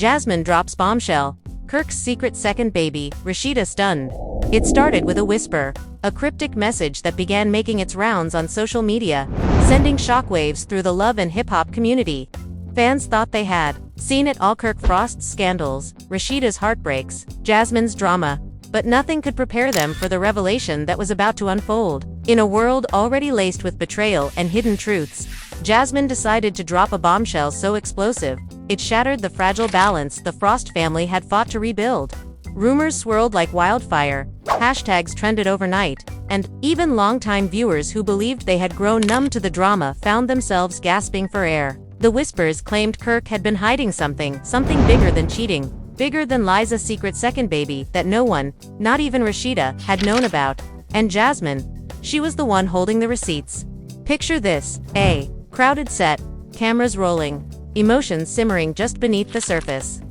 Jasmine drops bombshell. Kirk's secret second baby, Rasheeda stunned. It started with a whisper, a cryptic message that began making its rounds on social media, sending shockwaves through the love and hip-hop community. Fans thought they had seen it all: Kirk Frost's scandals, Rasheeda's heartbreaks, Jasmine's drama. But nothing could prepare them for the revelation that was about to unfold. In a world already laced with betrayal and hidden truths, Jasmine decided to drop a bombshell so explosive, it shattered the fragile balance the Frost family had fought to rebuild. Rumors swirled like wildfire, hashtags trended overnight, and even longtime viewers who believed they had grown numb to the drama found themselves gasping for air. The whispers claimed Kirk had been hiding something bigger than cheating, bigger than Liza's secret second baby that no one, not even Rasheeda, had known about. And Jasmine, she was the one holding the receipts. Picture this: a crowded set, cameras rolling, emotions simmering just beneath the surface.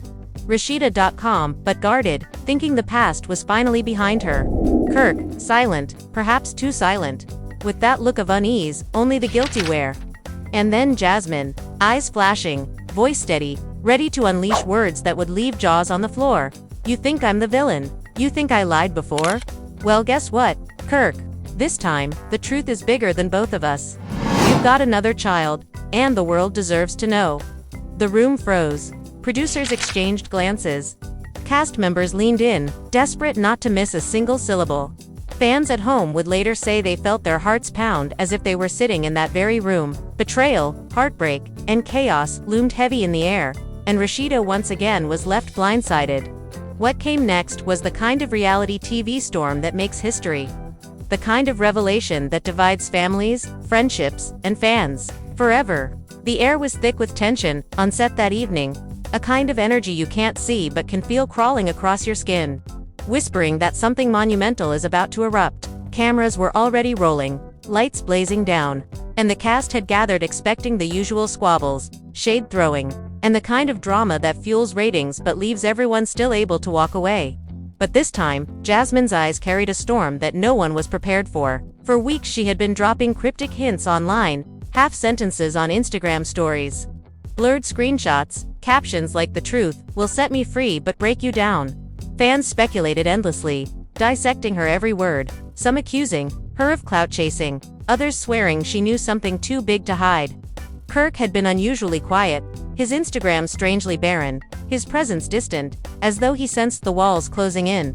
Rasheeda, but guarded, thinking the past was finally behind her. Kirk, silent, perhaps too silent, with that look of unease only the guilty wear. And then Jasmine, eyes flashing, voice steady, ready to unleash words that would leave jaws on the floor. "You think I'm the villain? You think I lied before? Well, guess what, Kirk? This time, the truth is bigger than both of us. You've got another child, and the world deserves to know." The room froze. Producers exchanged glances. Cast members leaned in, desperate not to miss a single syllable. Fans at home would later say they felt their hearts pound as if they were sitting in that very room. Betrayal, heartbreak, and chaos loomed heavy in the air, and Rasheeda once again was left blindsided. What came next was the kind of reality TV storm that makes history. The kind of revelation that divides families, friendships, and fans forever. The air was thick with tension on set that evening, a kind of energy you can't see but can feel crawling across your skin, whispering that something monumental is about to erupt. Cameras were already rolling, lights blazing down, and the cast had gathered expecting the usual squabbles, shade throwing, and the kind of drama that fuels ratings but leaves everyone still able to walk away. But this time, Jasmine's eyes carried a storm that no one was prepared for. For weeks she had been dropping cryptic hints online, half sentences on Instagram stories, blurred screenshots, captions like "The truth will set me free but break you down." Fans speculated endlessly, dissecting her every word, some accusing her of clout chasing, others swearing she knew something too big to hide. Kirk had been unusually quiet, his Instagram strangely barren, his presence distant, as though he sensed the walls closing in.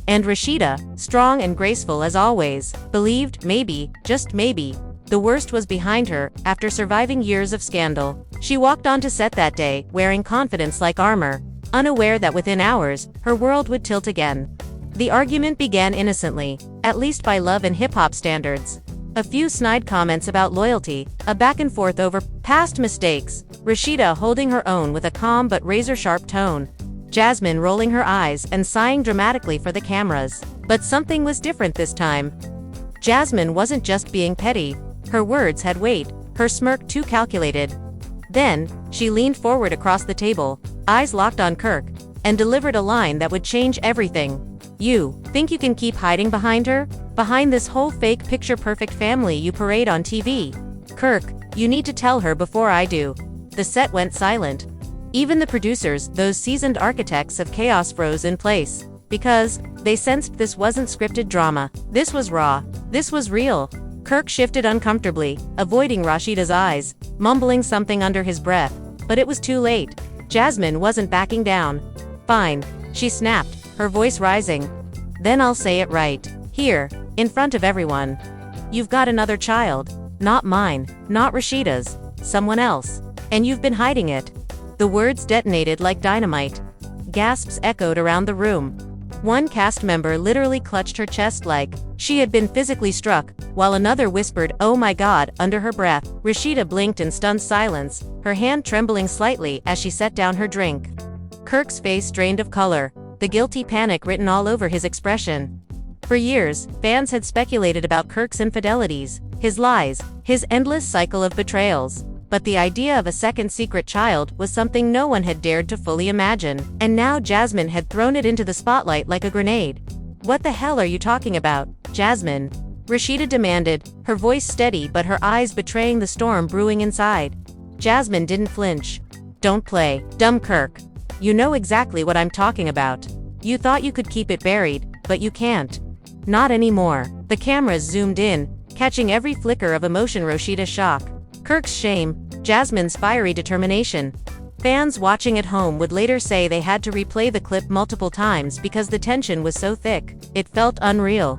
And Rasheeda, strong and graceful as always, believed maybe, just maybe, the worst was behind her. After surviving years of scandal, she walked onto set that day, wearing confidence like armor, unaware that within hours, her world would tilt again. The argument began innocently, at least by love and hip-hop standards. A few snide comments about loyalty, a back and forth over past mistakes, Rasheeda holding her own with a calm but razor-sharp tone, Jasmine rolling her eyes and sighing dramatically for the cameras. But something was different this time. Jasmine wasn't just being petty, her words had weight, her smirk too calculated. Then, she leaned forward across the table, eyes locked on Kirk, and delivered a line that would change everything. "You think you can keep hiding behind her? Behind this whole fake picture-perfect family you parade on TV? Kirk, you need to tell her before I do." The set went silent. Even the producers, those seasoned architects of chaos, froze in place, because they sensed this wasn't scripted drama. This was raw. This was real. Kirk shifted uncomfortably, avoiding Rasheeda's eyes, mumbling something under his breath, but it was too late. Jasmine wasn't backing down. "Fine," she snapped, her voice rising. "Then I'll say it right here, in front of everyone. You've got another child. Not mine, not Rasheeda's, someone else. And you've been hiding it." The words detonated like dynamite. Gasps echoed around the room. One cast member literally clutched her chest like she had been physically struck, while another whispered, "Oh my God," under her breath. Rasheeda blinked in stunned silence, her hand trembling slightly as she set down her drink. Kirk's face drained of color, the guilty panic written all over his expression. For years, fans had speculated about Kirk's infidelities, his lies, his endless cycle of betrayals. But the idea of a second secret child was something no one had dared to fully imagine. And now Jasmine had thrown it into the spotlight like a grenade. "What the hell are you talking about, Jasmine?" Rasheeda demanded, her voice steady but her eyes betraying the storm brewing inside. Jasmine didn't flinch. "Don't play dumb, Kirk. You know exactly what I'm talking about. You thought you could keep it buried, but you can't. Not anymore. The cameras zoomed in, catching every flicker of emotion. Rasheeda's shock, Kirk's shame, Jasmine's fiery determination. Fans watching at home would later say they had to replay the clip multiple times because the tension was so thick, it felt unreal.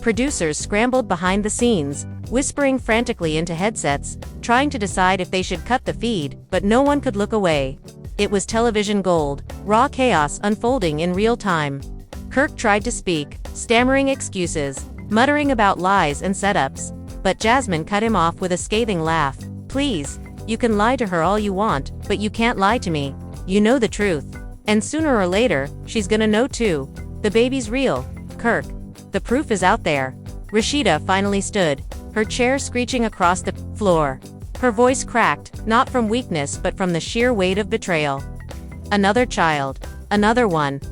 Producers scrambled behind the scenes, whispering frantically into headsets, trying to decide if they should cut the feed, but no one could look away. It was television gold, raw chaos unfolding in real time. Kirk tried to speak, stammering excuses, muttering about lies and setups, but Jasmine cut him off with a scathing laugh. Please, you can lie to her all you want, but you can't lie to me. You know the truth. And sooner or later, she's gonna know too. The baby's real, Kirk. The proof is out there. Rasheeda finally stood, her chair screeching across the floor. Her voice cracked, not from weakness but from the sheer weight of betrayal. Another child. Another one.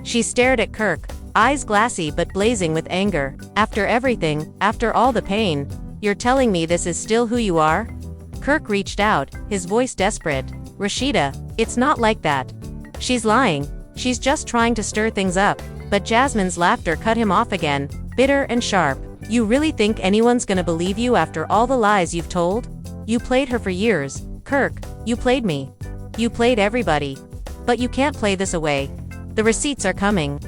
She stared at Kirk, eyes glassy but blazing with anger. After everything, after all the pain, you're telling me this is still who you are? Kirk reached out, his voice desperate. Rasheeda, it's not like that. She's lying. She's just trying to stir things up. But Jasmine's laughter cut him off again, bitter and sharp. You really think anyone's gonna believe you after all the lies you've told? You played her for years, Kirk. You played me. You played everybody. But you can't play this away. The receipts are coming.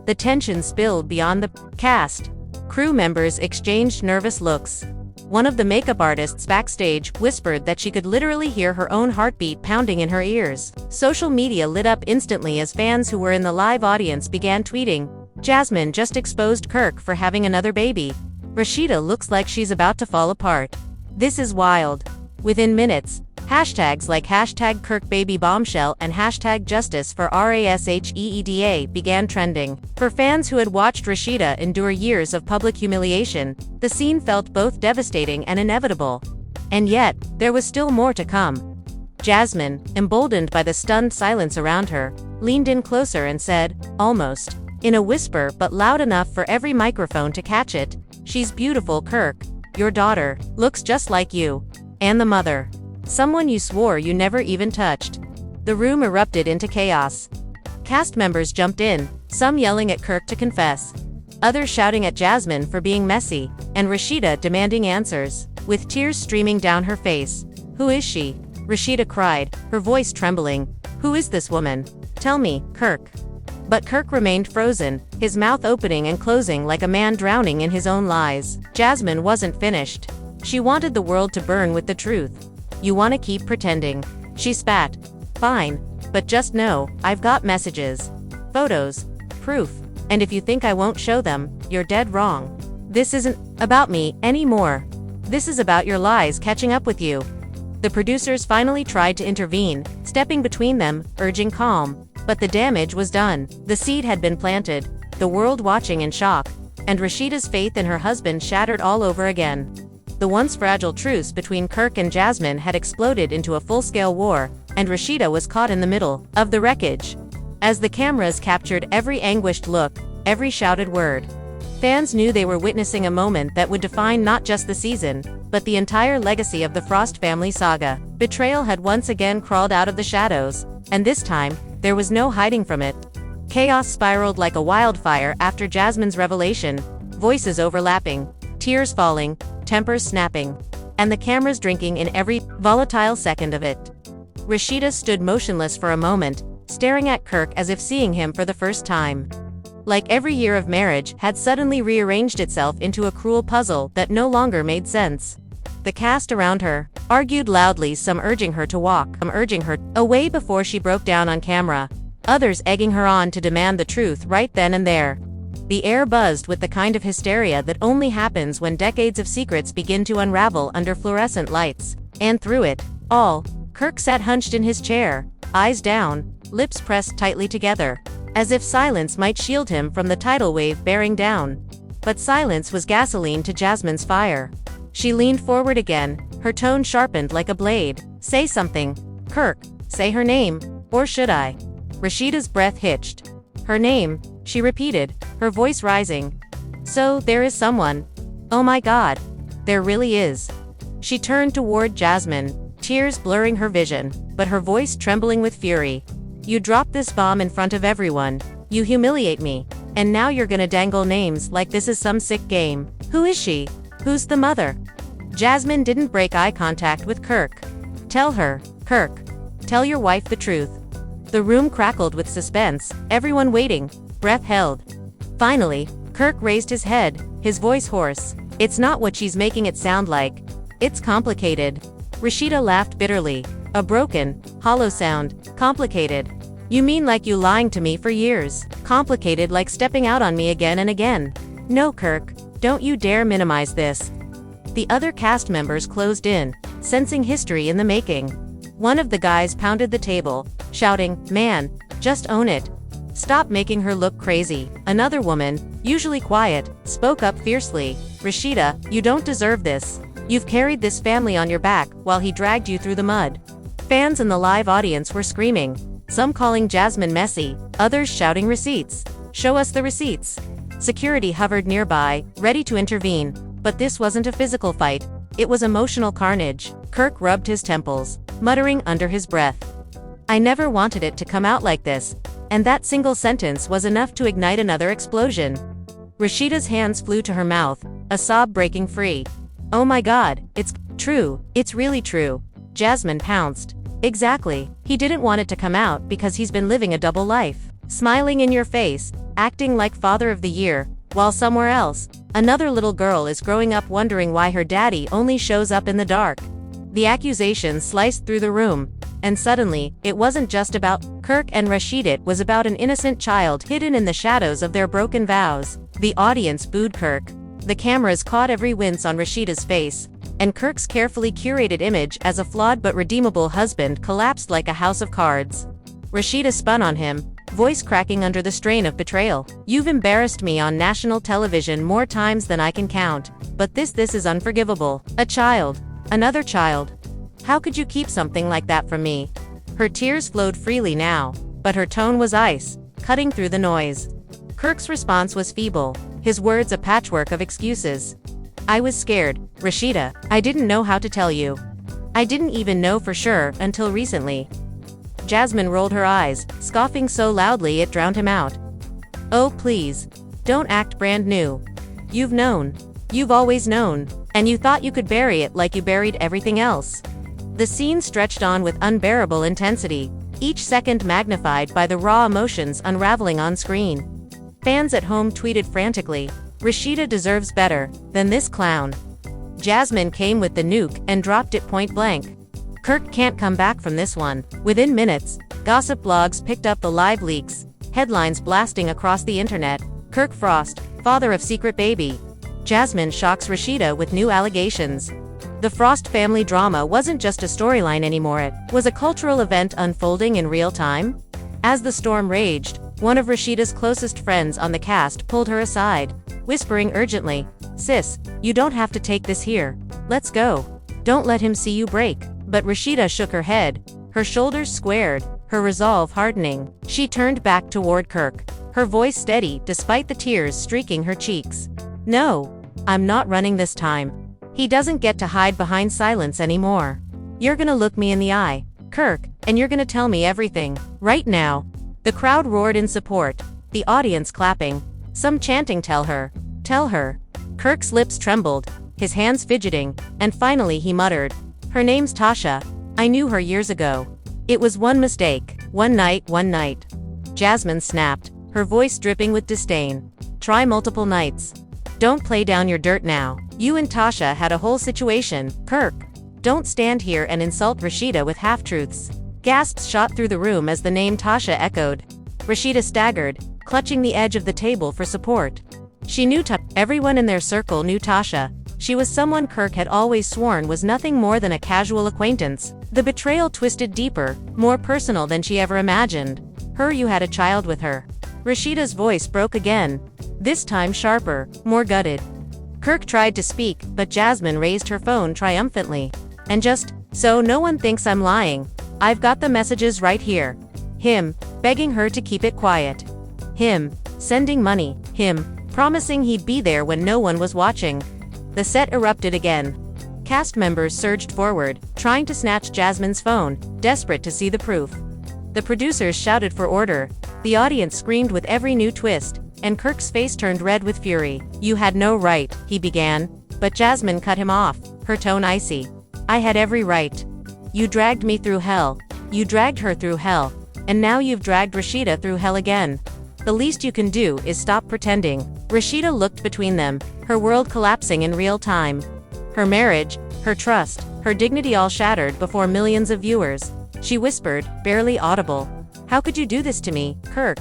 The tension spilled beyond the cast. Crew members exchanged nervous looks. One of the makeup artists backstage whispered that she could literally hear her own heartbeat pounding in her ears. Social media lit up instantly as fans who were in the live audience began tweeting, Jasmine just exposed Kirk for having another baby. Rasheeda looks like she's about to fall apart. This is wild. Within minutes, hashtags like #KirkBabyBombshell and #JusticeForRasheeda began trending. For fans who had watched Rasheeda endure years of public humiliation, the scene felt both devastating and inevitable. And yet, there was still more to come. Jasmine, emboldened by the stunned silence around her, leaned in closer and said, almost in a whisper but loud enough for every microphone to catch it, she's beautiful, Kirk. Your daughter looks just like you. And the mother. Someone you swore you never even touched. The room erupted into chaos. Cast members jumped in, some yelling at Kirk to confess, others shouting at Jasmine for being messy, and Rasheeda demanding answers, with tears streaming down her face. Who is she? Rasheeda cried, her voice trembling. Who is this woman? Tell me, Kirk. But Kirk remained frozen, his mouth opening and closing like a man drowning in his own lies. Jasmine wasn't finished. She wanted the world to burn with the truth. You want to keep pretending. She spat. Fine. But just know, I've got messages. Photos. Proof. And if you think I won't show them, you're dead wrong. This isn't about me anymore. This is about your lies catching up with you. The producers finally tried to intervene, stepping between them, urging calm. But the damage was done. The seed had been planted, the world watching in shock, and Rasheeda's faith in her husband shattered all over again. The once fragile truce between Kirk and Jasmine had exploded into a full-scale war, and Rasheeda was caught in the middle of the wreckage. As the cameras captured every anguished look, every shouted word, fans knew they were witnessing a moment that would define not just the season, but the entire legacy of the Frost family saga. Betrayal had once again crawled out of the shadows, and this time, there was no hiding from it. Chaos spiraled like a wildfire after Jasmine's revelation, voices overlapping, tears falling, tempers snapping, and the cameras drinking in every volatile second of it. Rasheeda stood motionless for a moment, staring at Kirk as if seeing him for the first time. Like every year of marriage had suddenly rearranged itself into a cruel puzzle that no longer made sense. The cast around her argued loudly, some urging her to walk, some urging her away before she broke down on camera, others egging her on to demand the truth right then and there. The air buzzed with the kind of hysteria that only happens when decades of secrets begin to unravel under fluorescent lights. And through it all, Kirk sat hunched in his chair, eyes down, lips pressed tightly together, as if silence might shield him from the tidal wave bearing down. But silence was gasoline to Jasmine's fire. She leaned forward again, her tone sharpened like a blade. Say something, Kirk. Say her name. Or should I? Rasheeda's breath hitched. Her name, she repeated, her voice rising. So, there is someone. Oh my God. There really is. She turned toward Jasmine, tears blurring her vision, but her voice trembling with fury. You dropped this bomb in front of everyone. You humiliate me. And now you're gonna dangle names like this is some sick game. Who is she? Who's the mother? Jasmine didn't break eye contact with Kirk. Tell her, Kirk. Tell your wife the truth. The room crackled with suspense, everyone waiting, breath held. Finally, Kirk raised his head, his voice hoarse. It's not what she's making it sound like. It's complicated. Rasheeda laughed bitterly. A broken, hollow sound. Complicated. You mean like you lying to me for years? Complicated like stepping out on me again and again? No, Kirk, don't you dare minimize this. The other cast members closed in, sensing history in the making. One of the guys pounded the table, shouting, "Man, just own it. Stop making her look crazy." Another woman, usually quiet, spoke up fiercely. "Rasheeda, you don't deserve this. You've carried this family on your back while he dragged you through the mud." Fans in the live audience were screaming, some calling Jasmine messy, others shouting receipts. "Show us the receipts." Security hovered nearby, ready to intervene, but this wasn't a physical fight, it was emotional carnage. Kirk rubbed his temples, muttering under his breath, "I never wanted it to come out like this," and that single sentence was enough to ignite another explosion. Rasheeda's hands flew to her mouth, a sob breaking free. "Oh my God, it's true, it's really true." Jasmine pounced. "Exactly, he didn't want it to come out because he's been living a double life. Smiling in your face, acting like father of the year, while somewhere else, another little girl is growing up wondering why her daddy only shows up in the dark." The accusation sliced through the room, and suddenly, it wasn't just about Kirk and Rasheeda, it was about an innocent child hidden in the shadows of their broken vows. The audience booed Kirk. The cameras caught every wince on Rasheeda's face, and Kirk's carefully curated image as a flawed but redeemable husband collapsed like a house of cards. Rasheeda spun on him, voice cracking under the strain of betrayal. "You've embarrassed me on national television more times than I can count, but this is unforgivable. A child. Another child. How could you keep something like that from me?" Her tears flowed freely now, but her tone was ice, cutting through the noise. Kirk's response was feeble, his words a patchwork of excuses. "I was scared, Rasheeda. I didn't know how to tell you. I didn't even know for sure until recently." Jasmine rolled her eyes, scoffing so loudly it drowned him out. "Oh please. Don't act brand new. You've known. You've always known. And you thought you could bury it like you buried everything else." The scene stretched on with unbearable intensity, each second magnified by the raw emotions unraveling on screen. Fans at home tweeted frantically, "Rasheeda deserves better than this clown." Jasmine came with the nuke and dropped it point blank. Kirk can't come back from this one. Within minutes, gossip blogs picked up the live leaks, headlines blasting across the internet. Kirk Frost, father of secret baby. Jasmine shocks Rasheeda with new allegations. The Frost family drama wasn't just a storyline anymore, it was a cultural event unfolding in real time. As the storm raged, one of Rasheeda's closest friends on the cast pulled her aside, whispering urgently, "Sis, you don't have to take this here. Let's go. Don't let him see you break." But Rasheeda shook her head, her shoulders squared, her resolve hardening. She turned back toward Kirk, her voice steady despite the tears streaking her cheeks. "No, I'm not running this time. He doesn't get to hide behind silence anymore. You're gonna look me in the eye, Kirk, and you're gonna tell me everything, right now." The crowd roared in support, the audience clapping, some chanting, "Tell her, tell her." Kirk's lips trembled, his hands fidgeting, and finally he muttered, "Her name's Tasha. I knew her years ago. It was one mistake, one night." Jasmine snapped, her voice dripping with disdain. "Try multiple nights. Don't play down your dirt now. You and Tasha had a whole situation, Kirk. Don't stand here and insult Rasheeda with half-truths." Gasps shot through the room as the name Tasha echoed. Rasheeda staggered, clutching the edge of the table for support. She knew everyone in their circle knew Tasha. She was someone Kirk had always sworn was nothing more than a casual acquaintance. The betrayal twisted deeper, more personal than she ever imagined. "You had a child with her." Rasheeda's voice broke again, this time sharper, more gutted. Kirk tried to speak, but Jasmine raised her phone triumphantly. "And just so no one thinks I'm lying, I've got the messages right here. Him, begging her to keep it quiet. Him, sending money. Him, promising he'd be there when no one was watching." The set erupted again. Cast members surged forward, trying to snatch Jasmine's phone, desperate to see the proof. The producers shouted for order. The audience screamed with every new twist, and Kirk's face turned red with fury. "You had no right," he began, but Jasmine cut him off, her tone icy. "I had every right. You dragged me through hell. You dragged her through hell. And now you've dragged Rasheeda through hell again. The least you can do is stop pretending." Rasheeda looked between them, her world collapsing in real time. Her marriage, her trust, her dignity all shattered before millions of viewers. She whispered, barely audible, "How could you do this to me, Kirk?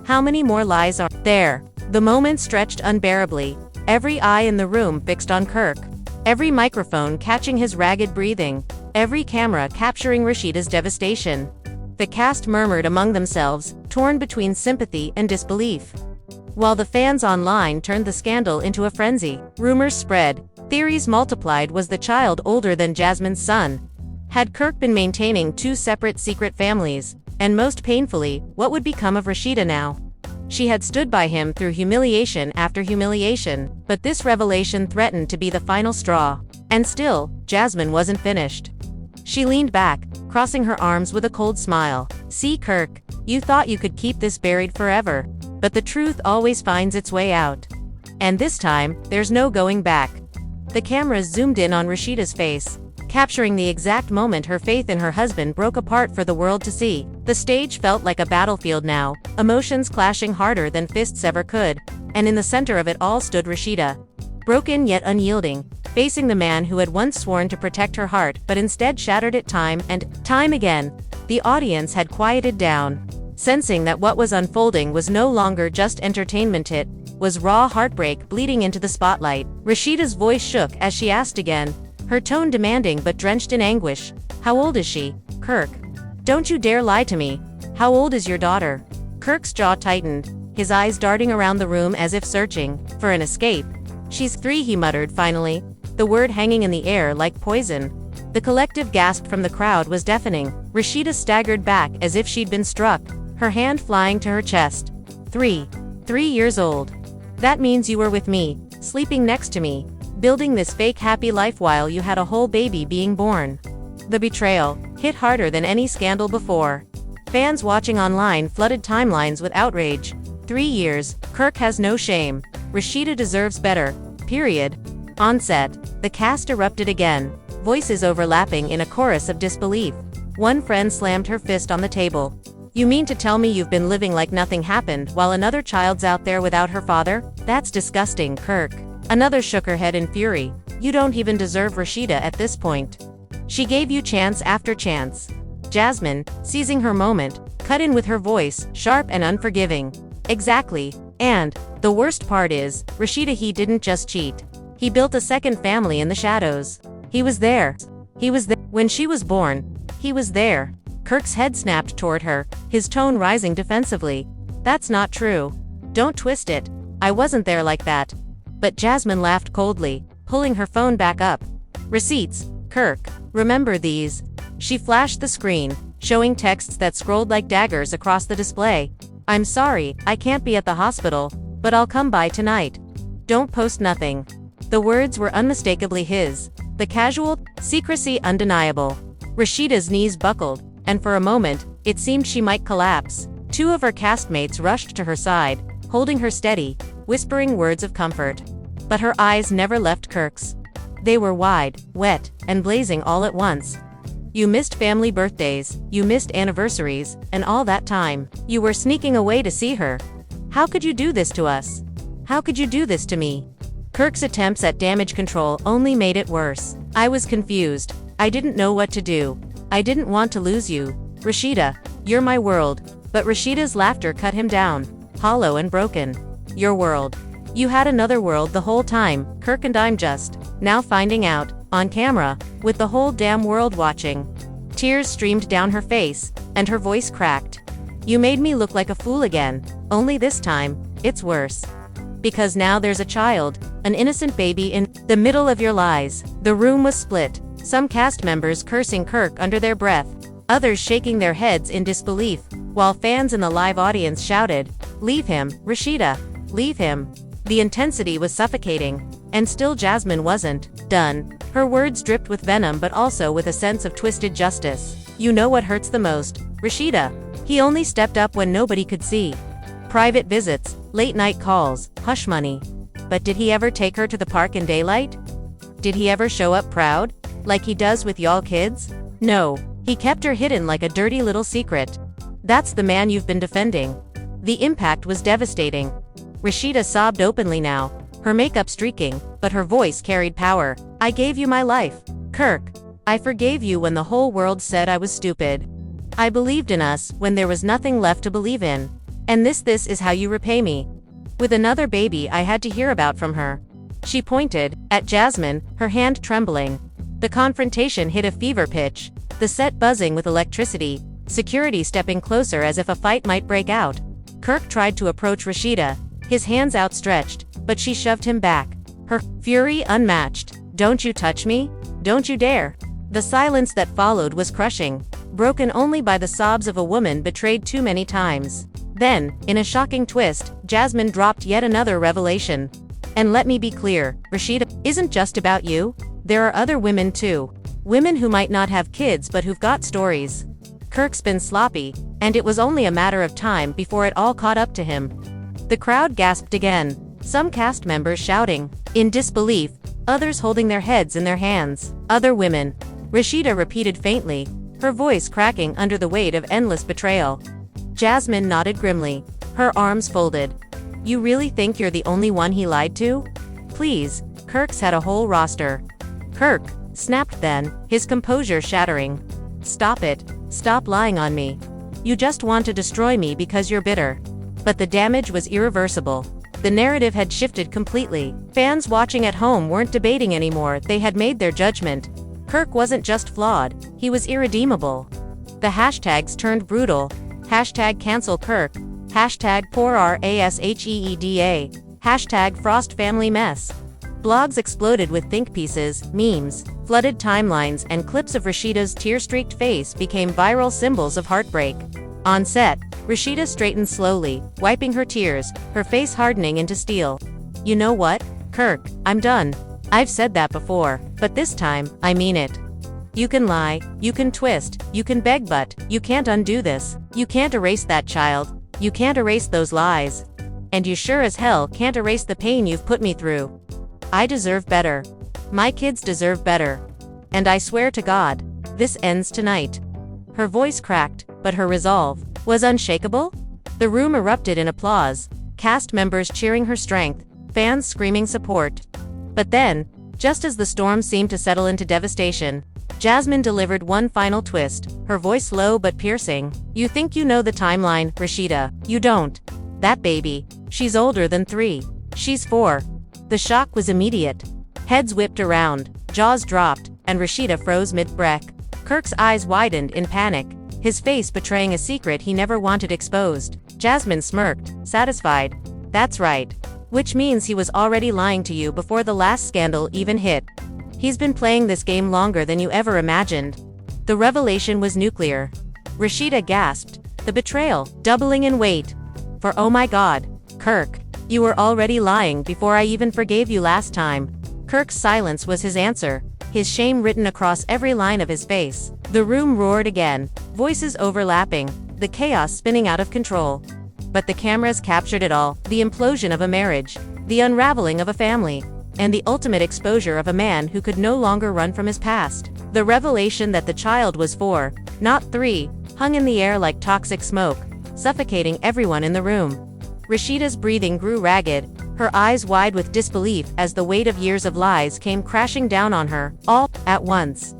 How many more lies are there?" The moment stretched unbearably, every eye in the room fixed on Kirk. Every microphone catching his ragged breathing, every camera capturing Rasheeda's devastation. The cast murmured among themselves, torn between sympathy and disbelief. While the fans online turned the scandal into a frenzy, rumors spread, theories multiplied. Was the child older than Jasmine's son? Had Kirk been maintaining two separate secret families? And most painfully, what would become of Rasheeda now? She had stood by him through humiliation after humiliation, but this revelation threatened to be the final straw. And still, Jasmine wasn't finished. She leaned back, crossing her arms with a cold smile. "See, Kirk, you thought you could keep this buried forever. But the truth always finds its way out. And this time, there's no going back." The cameras zoomed in on Rasheeda's face, capturing the exact moment her faith in her husband broke apart for the world to see. The stage felt like a battlefield now, emotions clashing harder than fists ever could, and in the center of it all stood Rasheeda, broken yet unyielding, facing the man who had once sworn to protect her heart but instead shattered it time and time again. The audience had quieted down, sensing that what was unfolding was no longer just entertainment, it was raw heartbreak bleeding into the spotlight. Rasheeda's voice shook as she asked again, her tone demanding but drenched in anguish, "How old is she, Kirk? Don't you dare lie to me. How old is your daughter?" Kirk's jaw tightened, his eyes darting around the room as if searching for an escape. "She's 3, he muttered finally, the word hanging in the air like poison. The collective gasp from the crowd was deafening. Rasheeda staggered back as if she'd been struck, her hand flying to her chest. 3 years old. That means you were with me, sleeping next to me, building this fake happy life while you had a whole baby being born." The betrayal hit harder than any scandal before. Fans watching online flooded timelines with outrage. 3 years, Kirk has no shame. Rasheeda deserves better. Period. On set, the cast erupted again, voices overlapping in a chorus of disbelief. One friend slammed her fist on the table. "You mean to tell me you've been living like nothing happened while another child's out there without her father? That's disgusting, Kirk." Another shook her head in fury. "You don't even deserve Rasheeda at this point. She gave you chance after chance." Jasmine, seizing her moment, cut in with her voice, sharp and unforgiving. "Exactly. And the worst part is, Rasheeda, he didn't just cheat. He built a second family in the shadows. He was there. He was there. When she was born, he was there." Kirk's head snapped toward her, his tone rising defensively. "That's not true. Don't twist it. I wasn't there like that." But Jasmine laughed coldly, pulling her phone back up. "Receipts, Kirk. Remember these." She flashed the screen, showing texts that scrolled like daggers across the display. "I'm sorry, I can't be at the hospital, but I'll come by tonight. Don't post nothing." The words were unmistakably his, the casual secrecy undeniable. Rasheeda's knees buckled, and for a moment, it seemed she might collapse. 2 of her castmates rushed to her side, holding her steady, whispering words of comfort. But her eyes never left Kirk's. They were wide, wet, and blazing all at once. "You missed family birthdays, you missed anniversaries, and all that time, you were sneaking away to see her. How could you do this to us? How could you do this to me?" Kirk's attempts at damage control only made it worse. "I was confused. I didn't know what to do. I didn't want to lose you. Rasheeda, you're my world." But Rasheeda's laughter cut him down, hollow and broken. "Your world. You had another world the whole time, Kirk, and I'm just now finding out, on camera, with the whole damn world watching." Tears streamed down her face, and her voice cracked. "You made me look like a fool again, only this time, it's worse. Because now there's a child, an innocent baby in the middle of your lies." The room was split, some cast members cursing Kirk under their breath, others shaking their heads in disbelief, while fans in the live audience shouted, "Leave him, Rasheeda, leave him." The intensity was suffocating, and still Jasmine wasn't done. Her words dripped with venom but also with a sense of twisted justice. "You know what hurts the most, Rasheeda? He only stepped up when nobody could see. Private visits, late-night calls, hush money. But did he ever take her to the park in daylight? Did he ever show up proud, like he does with y'all kids? No, he kept her hidden like a dirty little secret. That's the man you've been defending. The impact was devastating. Rasheeda sobbed openly now, her makeup streaking, but her voice carried power. I gave you my life, Kirk. I forgave you when the whole world said I was stupid. I believed in us when there was nothing left to believe in. And this is how you repay me. With another baby I had to hear about from her. She pointed at Jasmine, her hand trembling. The confrontation hit a fever pitch, the set buzzing with electricity, security stepping closer as if a fight might break out. Kirk tried to approach Rasheeda, his hands outstretched, but she shoved him back, her fury unmatched. Don't you touch me? Don't you dare. The silence that followed was crushing, broken only by the sobs of a woman betrayed too many times. Then, in a shocking twist, Jasmine dropped yet another revelation. And let me be clear, Rasheeda isn't just about you. There are other women too. Women who might not have kids but who've got stories. Kirk's been sloppy, and it was only a matter of time before it all caught up to him. The crowd gasped again, some cast members shouting in disbelief, others holding their heads in their hands. Other women, Rasheeda repeated faintly, her voice cracking under the weight of endless betrayal. Jasmine nodded grimly, her arms folded. You really think you're the only one he lied to? Please, Kirk's had a whole roster. Kirk snapped then, his composure shattering. Stop it. Stop lying on me. You just want to destroy me because you're bitter. But the damage was irreversible. The narrative had shifted completely. Fans watching at home weren't debating anymore, they had made their judgment. Kirk wasn't just flawed, he was irredeemable. The hashtags turned brutal. Hashtag cancel Kirk. Hashtag poor Rasheeda. Hashtag Frost Family Mess. Blogs exploded with think pieces, memes, flooded timelines, and clips of Rasheeda's tear-streaked face became viral symbols of heartbreak. On set, Rasheeda straightened slowly, wiping her tears, her face hardening into steel. You know what, Kirk, I'm done. I've said that before, but this time, I mean it. You can lie, you can twist, you can beg, but you can't undo this. You can't erase that child. You can't erase those lies. And you sure as hell can't erase the pain you've put me through. I deserve better. My kids deserve better. And I swear to God, this ends tonight. Her voice cracked, but her resolve was unshakable. The room erupted in applause, cast members cheering her strength, fans screaming support. But then, just as the storm seemed to settle into devastation, Jasmine delivered one final twist, her voice low but piercing. You think you know the timeline, Rasheeda. You don't. That baby, she's older than 3. She's 4. The shock was immediate. Heads whipped around, jaws dropped, and Rasheeda froze mid-breath. Kirk's eyes widened in panic, his face betraying a secret he never wanted exposed. Jasmine smirked, satisfied. That's right. Which means he was already lying to you before the last scandal even hit. He's been playing this game longer than you ever imagined. The revelation was nuclear. Rasheeda gasped, the betrayal doubling in weight. For oh my God, Kirk, you were already lying before I even forgave you last time. Kirk's silence was his answer, his shame written across every line of his face. The room roared again, voices overlapping, the chaos spinning out of control. But the cameras captured it all, the implosion of a marriage, the unraveling of a family, and the ultimate exposure of a man who could no longer run from his past. The revelation that the child was 4, not 3, hung in the air like toxic smoke, suffocating everyone in the room. Rasheeda's breathing grew ragged, her eyes wide with disbelief as the weight of years of lies came crashing down on her, all at once.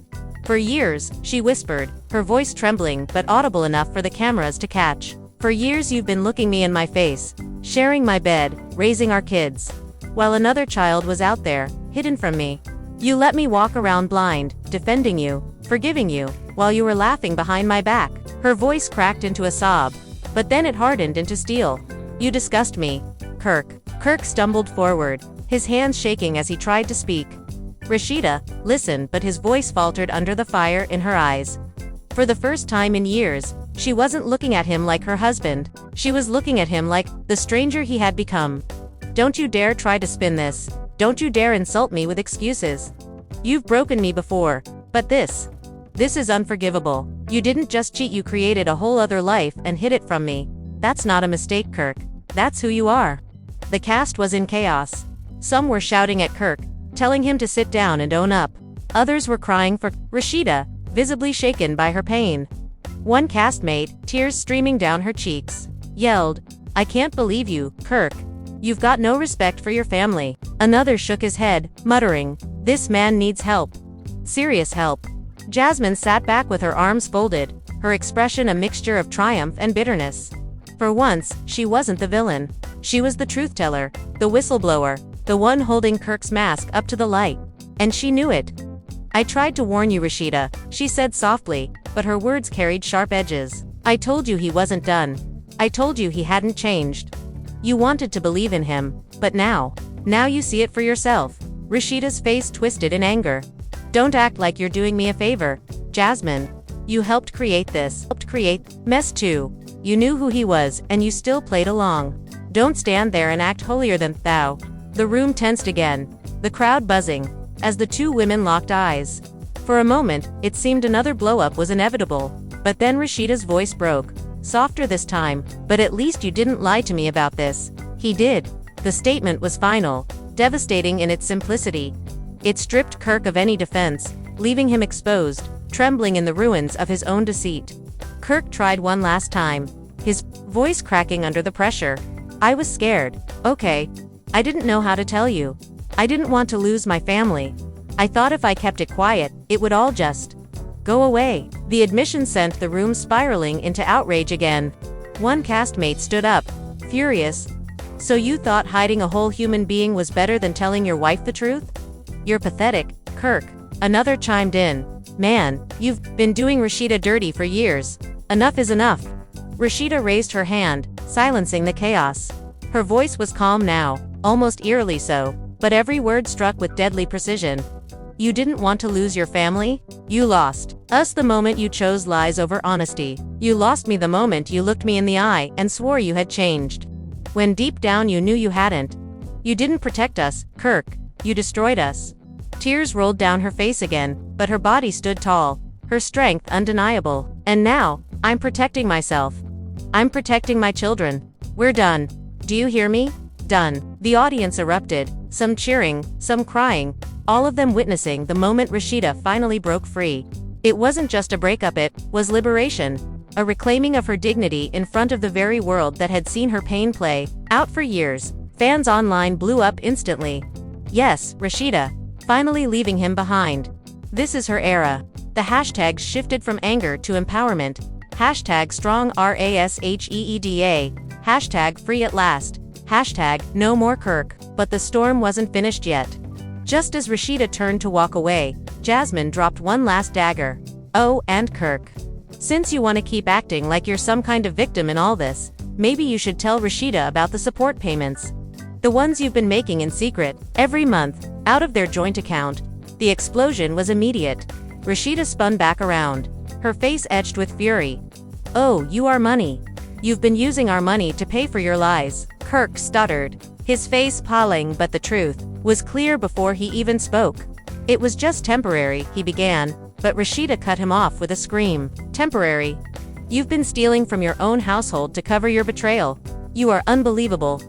For years, she whispered, her voice trembling but audible enough for the cameras to catch. For years you've been looking me in my face, sharing my bed, raising our kids. While another child was out there, hidden from me. You let me walk around blind, defending you, forgiving you, while you were laughing behind my back. Her voice cracked into a sob, but then it hardened into steel. You disgust me, Kirk. Kirk stumbled forward, his hands shaking as he tried to speak. Rasheeda listened, but his voice faltered under the fire in her eyes. For the first time in years, she wasn't looking at him like her husband. She was looking at him like the stranger he had become. Don't you dare try to spin this. Don't you dare insult me with excuses. You've broken me before, but this This is unforgivable. You didn't just cheat, you created a whole other life and hid it from me. That's not a mistake, Kirk. That's who you are. The cast was in chaos. Some were shouting at Kirk, telling him to sit down and own up. Others were crying for Rasheeda, visibly shaken by her pain. One castmate, tears streaming down her cheeks, yelled, "I can't believe you, Kirk. You've got no respect for your family." Another shook his head, muttering, "This man needs help. Serious help." Jasmine sat back with her arms folded, her expression a mixture of triumph and bitterness. For once, she wasn't the villain. She was the truth-teller, the whistleblower, the one holding Kirk's mask up to the light. And she knew it. "I tried to warn you, Rasheeda," she said softly, but her words carried sharp edges. "I told you he wasn't done. I told you he hadn't changed. You wanted to believe in him, but now you see it for yourself." Rasheeda's face twisted in anger. "Don't act like you're doing me a favor, Jasmine. You helped create this mess too. You knew who he was, and you still played along. Don't stand there and act holier than thou." The room tensed again, the crowd buzzing, as the two women locked eyes. For a moment, it seemed another blow-up was inevitable, but then Rasheeda's voice broke, softer this time. "But at least you didn't lie to me about this." He did. The statement was final, devastating in its simplicity. It stripped Kirk of any defense, leaving him exposed, trembling in the ruins of his own deceit. Kirk tried one last time, his voice cracking under the pressure. "I was scared, okay? I didn't know how to tell you. I didn't want to lose my family. I thought if I kept it quiet, it would all just go away." The admission sent the room spiraling into outrage again. One castmate stood up, furious. "So you thought hiding a whole human being was better than telling your wife the truth? You're pathetic, Kirk." Another chimed in. "Man, you've been doing Rasheeda dirty for years. Enough is enough." Rasheeda raised her hand, silencing the chaos. Her voice was calm now, almost eerily so, but every word struck with deadly precision. "You didn't want to lose your family? You lost us the moment you chose lies over honesty. You lost me the moment you looked me in the eye and swore you had changed, when deep down you knew you hadn't. You didn't protect us, Kirk. You destroyed us." Tears rolled down her face again, but her body stood tall, her strength undeniable. "And now, I'm protecting myself. I'm protecting my children. We're done. Do you hear me? Done." The audience erupted, some cheering, some crying, all of them witnessing the moment Rasheeda finally broke free. It wasn't just a breakup, it was liberation, a reclaiming of her dignity in front of the very world that had seen her pain play out for years. Fans online blew up instantly. Yes, Rasheeda, finally leaving him behind. This is her era. The hashtags shifted from anger to empowerment. Hashtag strong RASHEEDA. Hashtag free at last. Hashtag no more Kirk. But the storm wasn't finished yet. Just as Rasheeda turned to walk away, Jasmine dropped one last dagger. "Oh, and Kirk. Since you want to keep acting like you're some kind of victim in all this, maybe you should tell Rasheeda about the support payments. The ones you've been making in secret, every month, out of their joint account." The explosion was immediate. Rasheeda spun back around, her face etched with fury. "Oh, you are money. You've been using our money to pay for your lies." Kirk stuttered, his face paling, but the truth was clear before he even spoke. "It was just temporary," he began, but Rasheeda cut him off with a scream. "Temporary? You've been stealing from your own household to cover your betrayal. You are unbelievable."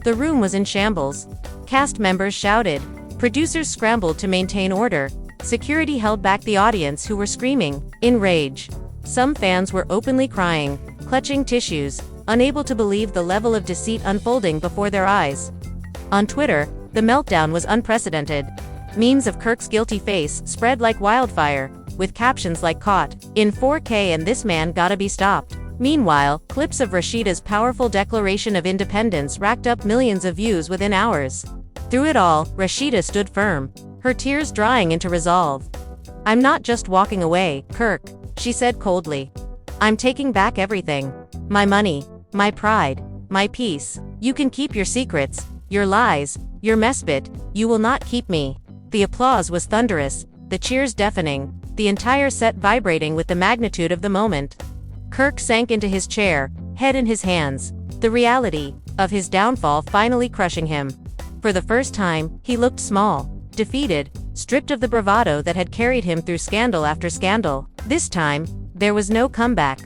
The room was in shambles. Cast members shouted. Producers scrambled to maintain order. Security held back the audience, who were screaming in rage. Some fans were openly crying, clutching tissues, unable to believe the level of deceit unfolding before their eyes. On Twitter, the meltdown was unprecedented. Memes of Kirk's guilty face spread like wildfire, with captions like "caught in 4K" and "this man gotta be stopped." Meanwhile, clips of Rasheeda's powerful declaration of independence racked up millions of views within hours. Through it all, Rasheeda stood firm, her tears drying into resolve. "I'm not just walking away, Kirk," she said coldly. "I'm taking back everything. My money, my pride, my peace. You can keep your secrets, your lies, your mess, but you will not keep me." The applause was thunderous, the cheers deafening, the entire set vibrating with the magnitude of the moment. Kirk sank into his chair, head in his hands, the reality of his downfall finally crushing him. For the first time, he looked small, defeated, stripped of the bravado that had carried him through scandal after scandal. This time, there was no comeback.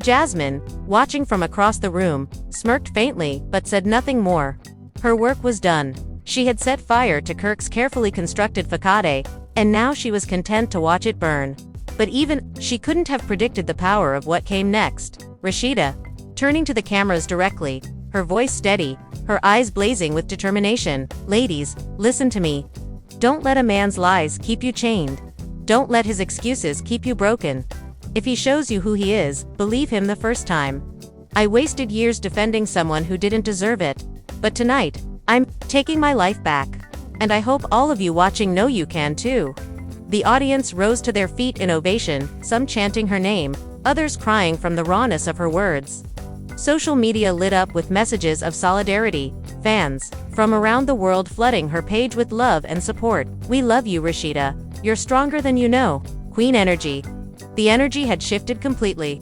Jasmine, watching from across the room, smirked faintly but said nothing more. Her work was done. She had set fire to Kirk's carefully constructed facade, and now she was content to watch it burn. But even she couldn't have predicted the power of what came next. Rasheeda, turning to the cameras directly, her voice steady, her eyes blazing with determination. Ladies, listen to me. Don't let a man's lies keep you chained. Don't let his excuses keep you broken. If he shows you who he is, believe him the first time. I wasted years defending someone who didn't deserve it. But tonight, I'm taking my life back. And I hope all of you watching know you can too. The audience rose to their feet in ovation, some chanting her name, others crying from the rawness of her words. Social media lit up with messages of solidarity, fans from around the world flooding her page with love and support. We love you, Rasheeda. You're stronger than you know. Queen energy. The energy had shifted completely.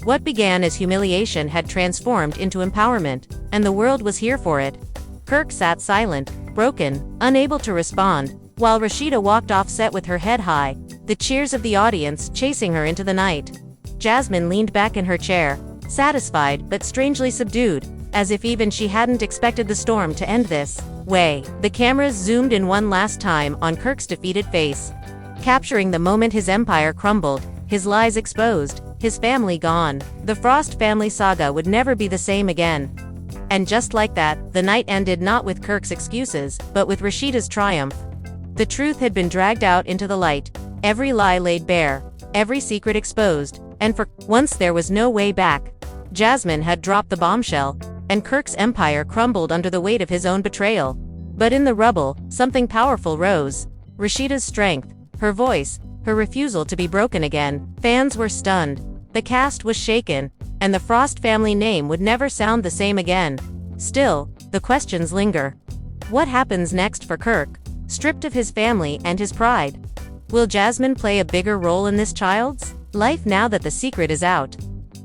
What began as humiliation had transformed into empowerment, and the world was here for it. Kirk sat silent, broken, unable to respond, while Rasheeda walked off set with her head high, the cheers of the audience chasing her into the night. Jasmine leaned back in her chair, satisfied but strangely subdued, as if even she hadn't expected the storm to end this way. The cameras zoomed in one last time on Kirk's defeated face, capturing the moment his empire crumbled, his lies exposed, his family gone. The Frost family saga would never be the same again. And just like that, the night ended not with Kirk's excuses, but with Rasheeda's triumph. The truth had been dragged out into the light, every lie laid bare, every secret exposed, and for once there was no way back. Jasmine had dropped the bombshell, and Kirk's empire crumbled under the weight of his own betrayal. But in the rubble, something powerful rose. Rasheeda's strength, her voice, her refusal to be broken again. Fans were stunned. The cast was shaken, and the Frost family name would never sound the same again. Still, the questions linger. What happens next for Kirk, stripped of his family and his pride? Will Jasmine play a bigger role in this child's life now that the secret is out?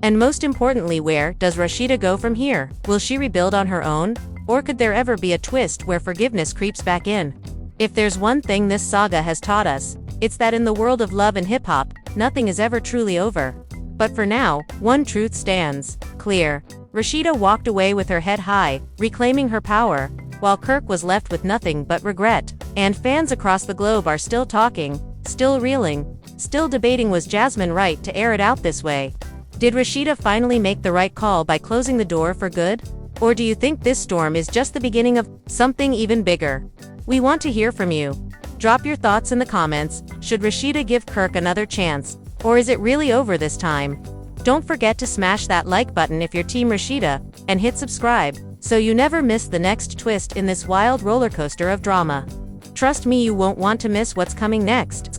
And most importantly, where does Rasheeda go from here? Will she rebuild on her own? Or could there ever be a twist where forgiveness creeps back in? If there's one thing this saga has taught us, it's that in the world of love and hip-hop, nothing is ever truly over. But for now, one truth stands clear. Rasheeda walked away with her head high, reclaiming her power, while Kirk was left with nothing but regret. And fans across the globe are still talking, still reeling, still debating, was Jasmine right to air it out this way? Did Rasheeda finally make the right call by closing the door for good? Or do you think this storm is just the beginning of something even bigger? We want to hear from you. Drop your thoughts in the comments. Should Rasheeda give Kirk another chance? Or is it really over this time? Don't forget to smash that like button if you're Team Rasheeda, and hit subscribe, so you never miss the next twist in this wild roller coaster of drama. Trust me, you won't want to miss what's coming next.